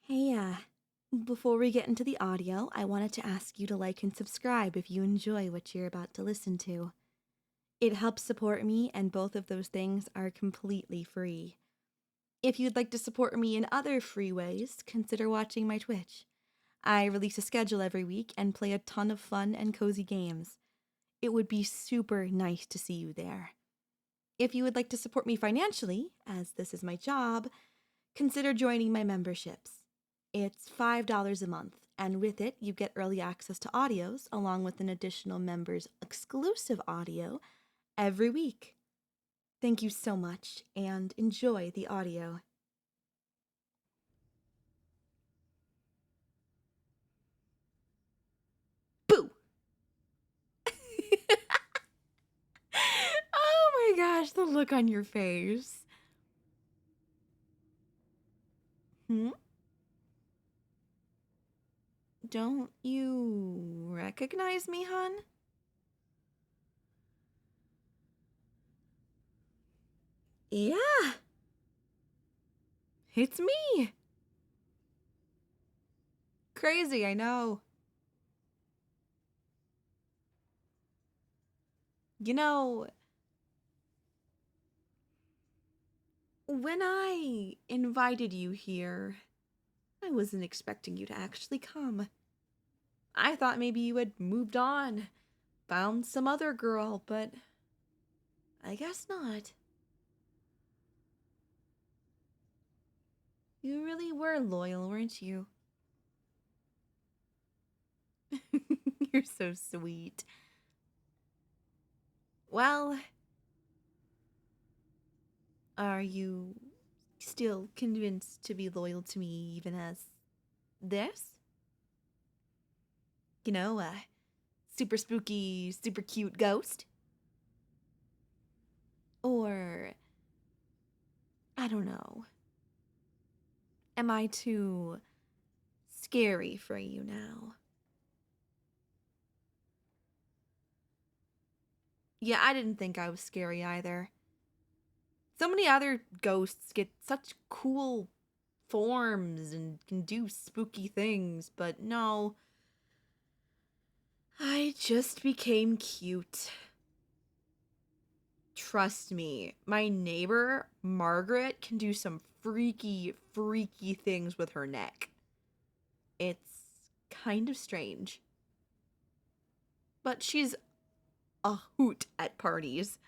Hey, before we get into the audio, I wanted to ask you to like and subscribe if you enjoy what you're about to listen to. It helps support me, and both of those things are completely free. If you'd like to support me in other free ways, consider watching my Twitch. I release a schedule every week and play a ton of fun and cozy games. It would be super nice to see you there. If you would like to support me financially, as this is my job, consider joining my memberships. It's $5 a month, and with it, you get early access to audios along with an additional members exclusive audio every week. Thank you so much, and enjoy the audio. Boo! Oh my gosh, the look on your face. Hmm? Don't you recognize me, hon? Yeah, it's me. Crazy, I know. You know, when I invited you here, I wasn't expecting you to actually come. I thought maybe you had moved on, found some other girl, but I guess not. You really were loyal, weren't you? You're so sweet. Well, are you still convinced to be loyal to me even as this? You know, a super spooky, super cute ghost? Or, I don't know. Am I too scary for you now? Yeah, I didn't think I was scary either. So many other ghosts get such cool forms and can do spooky things, but no. I just became cute. Trust me, my neighbor, Margaret, can do some freaky, freaky things with her neck. It's kind of strange. But she's a hoot at parties.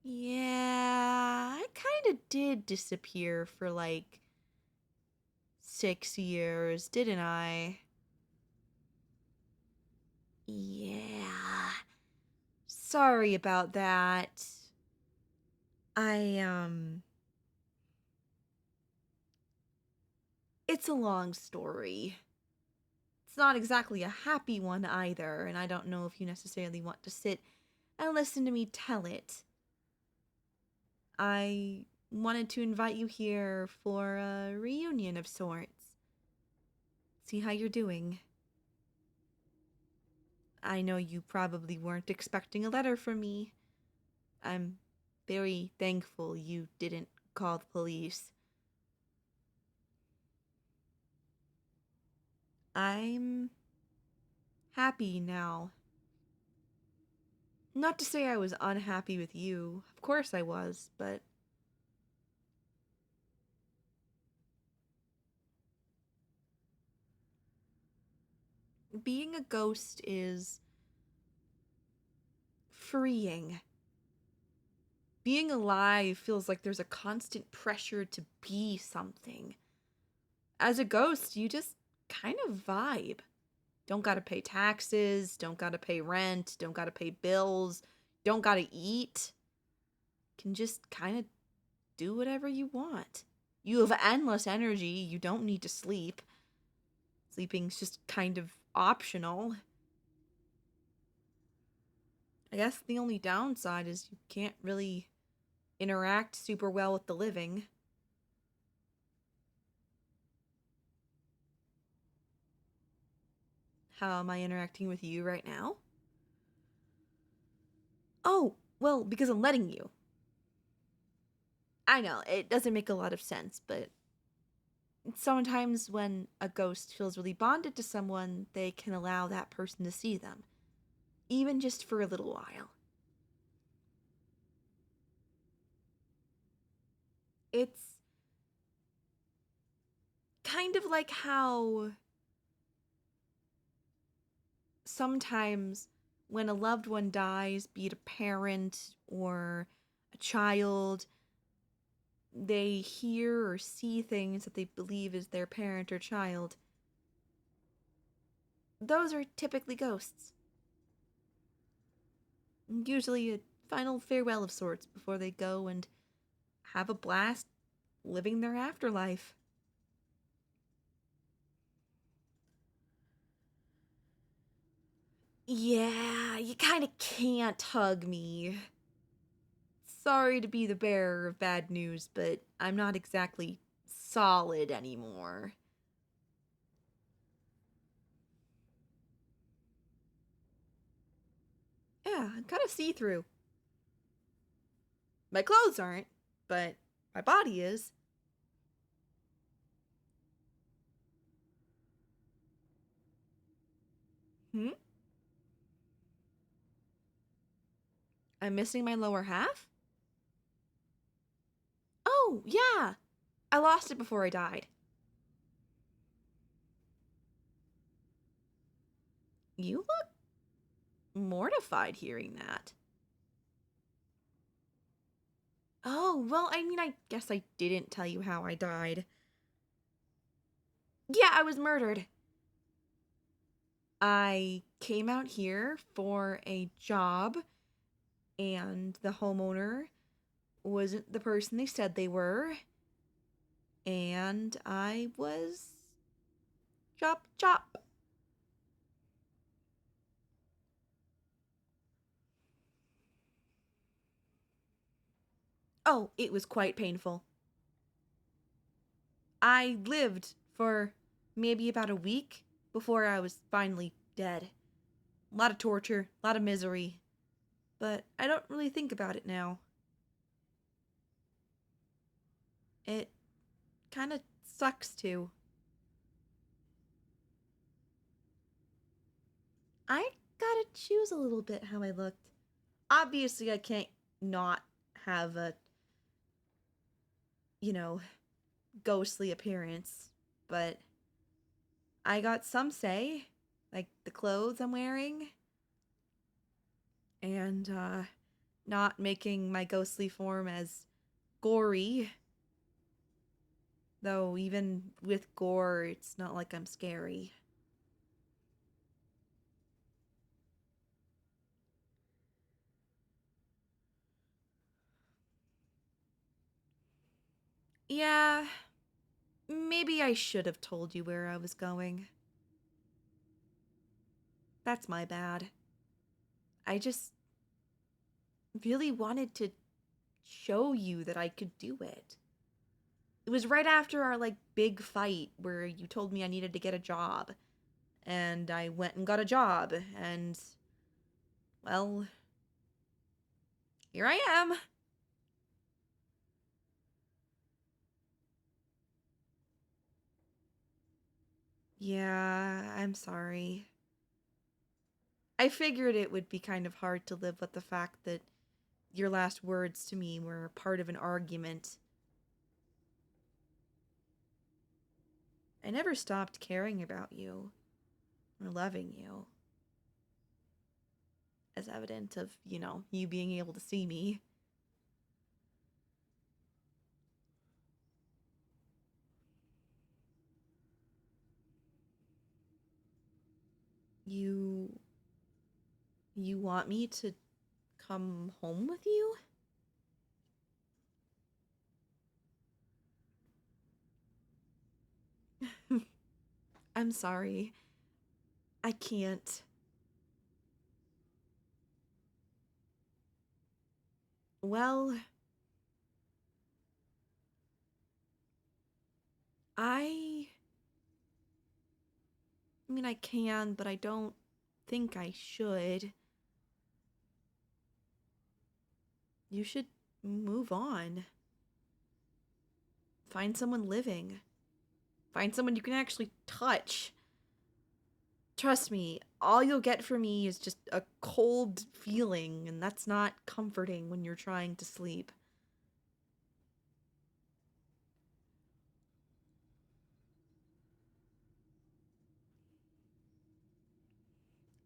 Yeah, I kind of did disappear for like 6 years, didn't I? Yeah. Sorry about that. I it's a long story. It's not exactly a happy one either, and I don't know if you necessarily want to sit and listen to me tell it. I wanted to invite you here for a reunion of sorts. See how you're doing. I know you probably weren't expecting a letter from me. I'm very thankful you didn't call the police. I'm happy now. Not to say I was unhappy with you. Of course I was, but being a ghost is freeing. Being alive feels like there's a constant pressure to be something. As a ghost, you just kind of vibe. Don't gotta pay taxes, don't gotta pay rent, don't gotta pay bills, don't gotta eat. Can just kind of do whatever you want. You have endless energy, you don't need to sleep. Sleeping's just kind of optional. I guess the only downside is you can't really interact super well with the living. How am I interacting with you right now? Oh, well, because I'm letting you. I know, it doesn't make a lot of sense, but sometimes when a ghost feels really bonded to someone, they can allow that person to see them, even just for a little while. It's kind of like how sometimes when a loved one dies, be it a parent or a child, they hear or see things that they believe is their parent or child. Those are typically ghosts. Usually a final farewell of sorts before they go and have a blast living their afterlife. Yeah, you kinda can't hug me. Sorry to be the bearer of bad news, but I'm not exactly solid anymore. Yeah, I'm kinda see through. My clothes aren't, but my body is. Hmm? I'm missing my lower half? Oh, yeah! I lost it before I died. You look mortified hearing that. Oh, well, I mean, I guess I didn't tell you how I died. Yeah, I was murdered. I came out here for a job, and the homeowner wasn't the person they said they were, and I was chop chop. Oh, it was quite painful. I lived for maybe about a week before I was finally dead. A lot of torture, a lot of misery, but I don't really think about it now. It kind of sucks too. I gotta choose a little bit how I looked. Obviously, I can't not have a, you know, ghostly appearance, but I got some say, like the clothes I'm wearing, and not making my ghostly form as gory. Though, even with gore, it's not like I'm scary. Yeah, maybe I should have told you where I was going. That's my bad. I just really wanted to show you that I could do it. It was right after our like big fight where you told me I needed to get a job, and I went and got a job, and well, here I am. Yeah, I'm sorry. I figured it would be kind of hard to live with the fact that your last words to me were part of an argument. I never stopped caring about you or loving you, as evident of, you being able to see me. You you want me to come home with you? I'm sorry. I can't. Well, I I mean I can, but I don't think I should. You should move on. Find someone living. Find someone you can actually touch. Trust me, all you'll get from me is just a cold feeling, and that's not comforting when you're trying to sleep.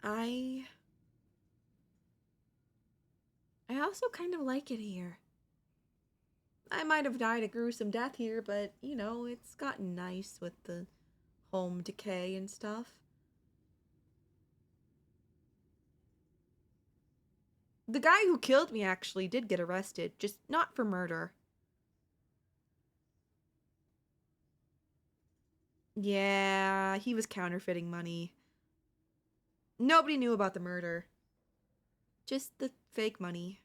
I also kind of like it here. I might have died a gruesome death here, but, you know, it's gotten nice with the home decay and stuff. The guy who killed me actually did get arrested, just not for murder. Yeah, he was counterfeiting money. Nobody knew about the murder. Just the fake money.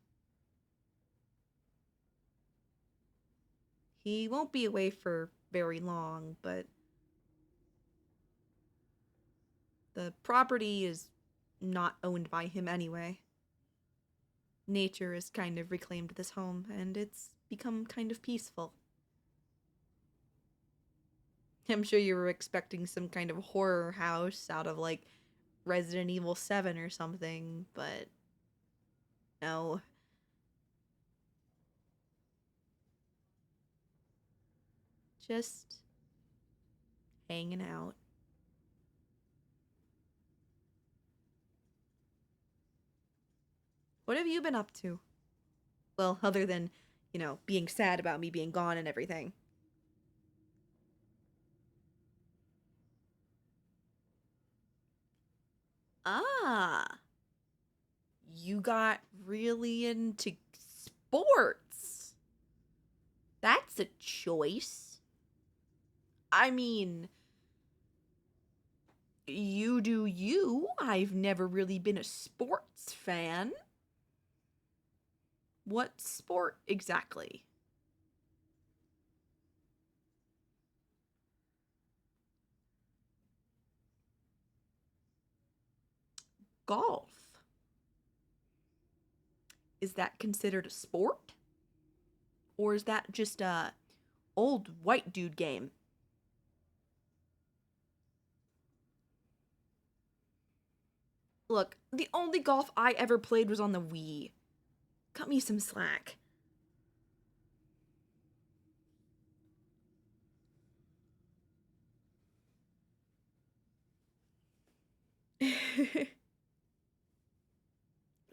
He won't be away for very long, but the property is not owned by him anyway. Nature has kind of reclaimed this home, and it's become kind of peaceful. I'm sure you were expecting some kind of horror house out of, like, Resident Evil 7 or something, but no. Just hanging out. What have you been up to? Well, other than, you know, being sad about me being gone and everything. Ah, you got really into sports. That's a choice. I mean, you do you. I've never really been a sports fan. What sport exactly? Golf. Is that considered a sport? Or is that just a old white dude game? Look, the only golf I ever played was on the Wii. Cut me some slack.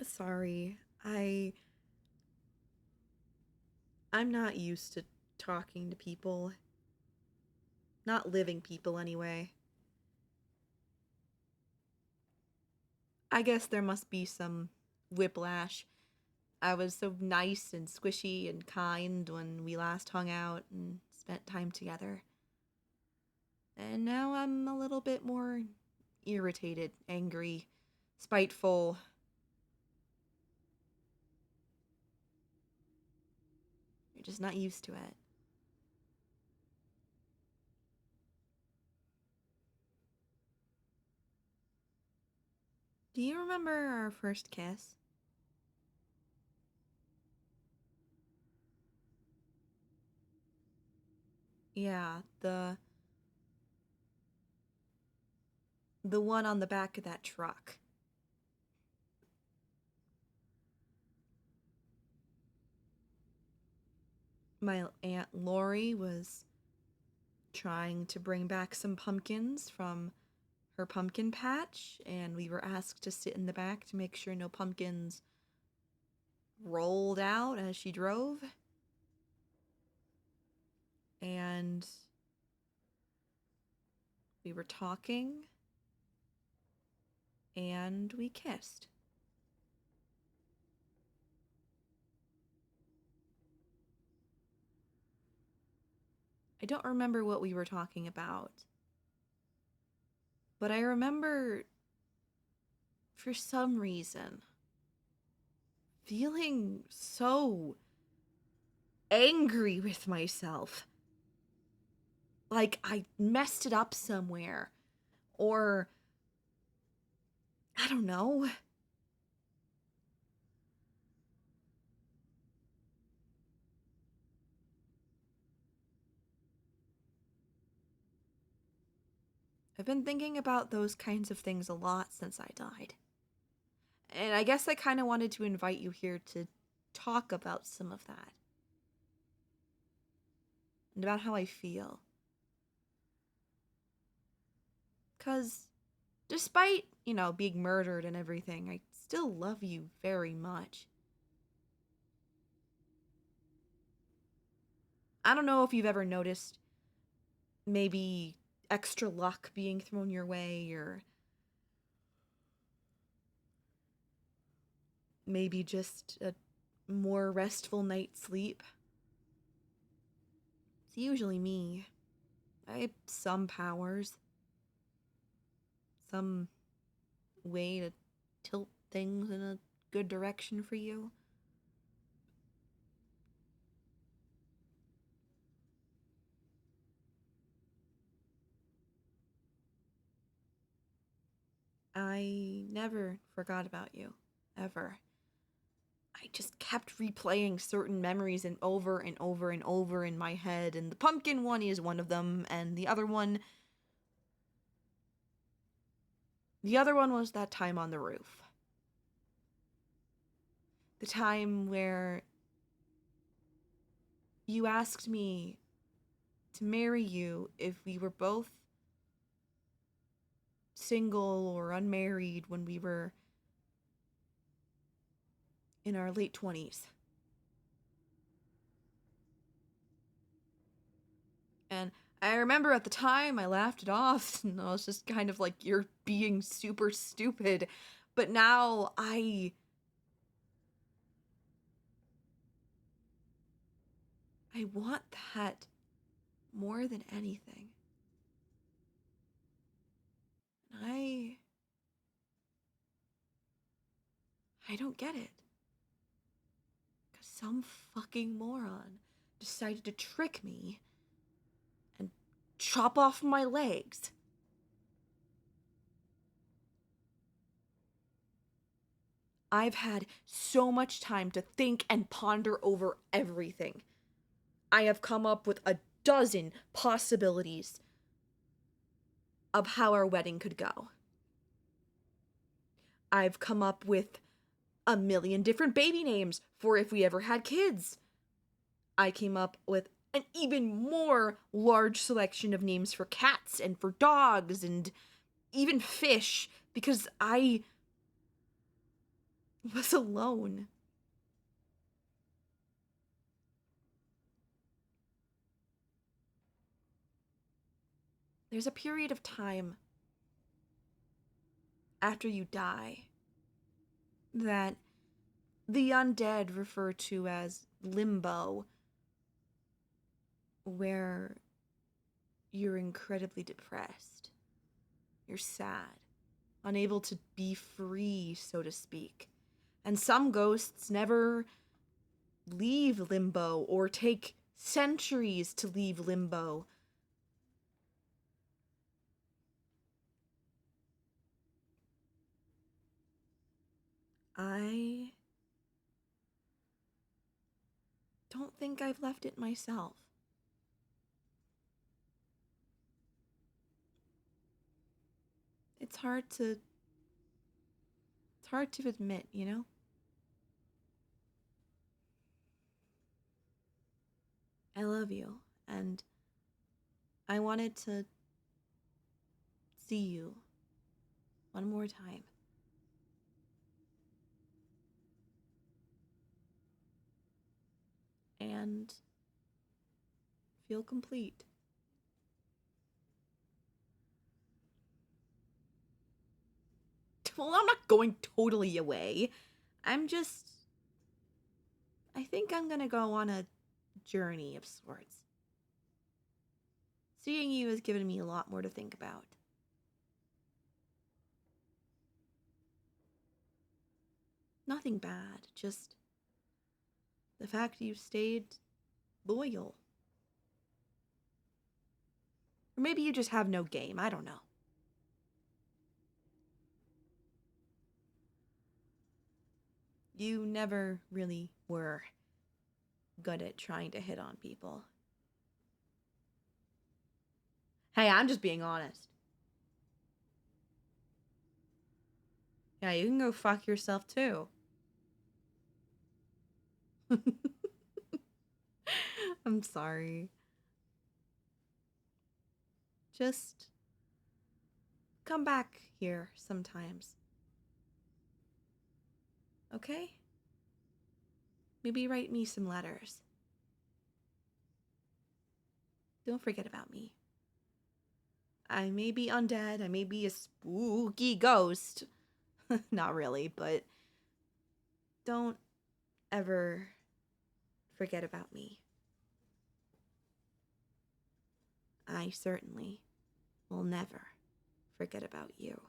Sorry. I'm not used to talking to people. Not living people anyway. I guess there must be some whiplash. I was so nice and squishy and kind when we last hung out and spent time together. And now I'm a little bit more irritated, angry, spiteful. You're just not used to it. Do you remember our first kiss? Yeah, the one on the back of that truck. My Aunt Lori was trying to bring back some pumpkins from her pumpkin patch, and we were asked to sit in the back to make sure no pumpkins rolled out as she drove. And we were talking, and we kissed. I don't remember what we were talking about, but I remember, for some reason, feeling so angry with myself. Like I messed it up somewhere. Or, I don't know. I've been thinking about those kinds of things a lot since I died. And I guess I kind of wanted to invite you here to talk about some of that. And about how I feel. 'Cause despite, being murdered and everything, I still love you very much. I don't know if you've ever noticed maybe extra luck being thrown your way, or maybe just a more restful night's sleep. It's usually me. I have some powers. Some way to tilt things in a good direction for you. I never forgot about you, ever. I just kept replaying certain memories and over and over and over in my head, and the pumpkin one is one of them, and the other one was that time on the roof. The time where you asked me to marry you if we were both single or unmarried when we were in our late 20s. And I remember at the time I laughed it off, and I was just kind of like, you're being super stupid. But now I want that more than anything. And I don't get it. 'Cause some fucking moron decided to trick me and chop off my legs. I've had so much time to think and ponder over everything. I have come up with a dozen possibilities of how our wedding could go. I've come up with a million different baby names for if we ever had kids. I came up with an even more large selection of names for cats and for dogs and even fish, because I was alone. There's a period of time after you die that the undead refer to as limbo, where you're incredibly depressed. You're sad, unable to be free, so to speak. And some ghosts never leave limbo or take centuries to leave limbo. I don't think I've left it myself. It's hard to admit, I love you, and I wanted to see you one more time. And feel complete. Well, I'm not going totally away. I think I'm gonna go on a journey of sorts. Seeing you has given me a lot more to think about. Nothing bad, just the fact you stayed loyal. Or maybe you just have no game, I don't know. You never really were good at trying to hit on people. Hey, I'm just being honest. Yeah, you can go fuck yourself too. I'm sorry. Just come back here sometimes. Okay? Maybe write me some letters. Don't forget about me. I may be undead, I may be a spooky ghost. Not really, but don't ever forget about me. I certainly will never forget about you.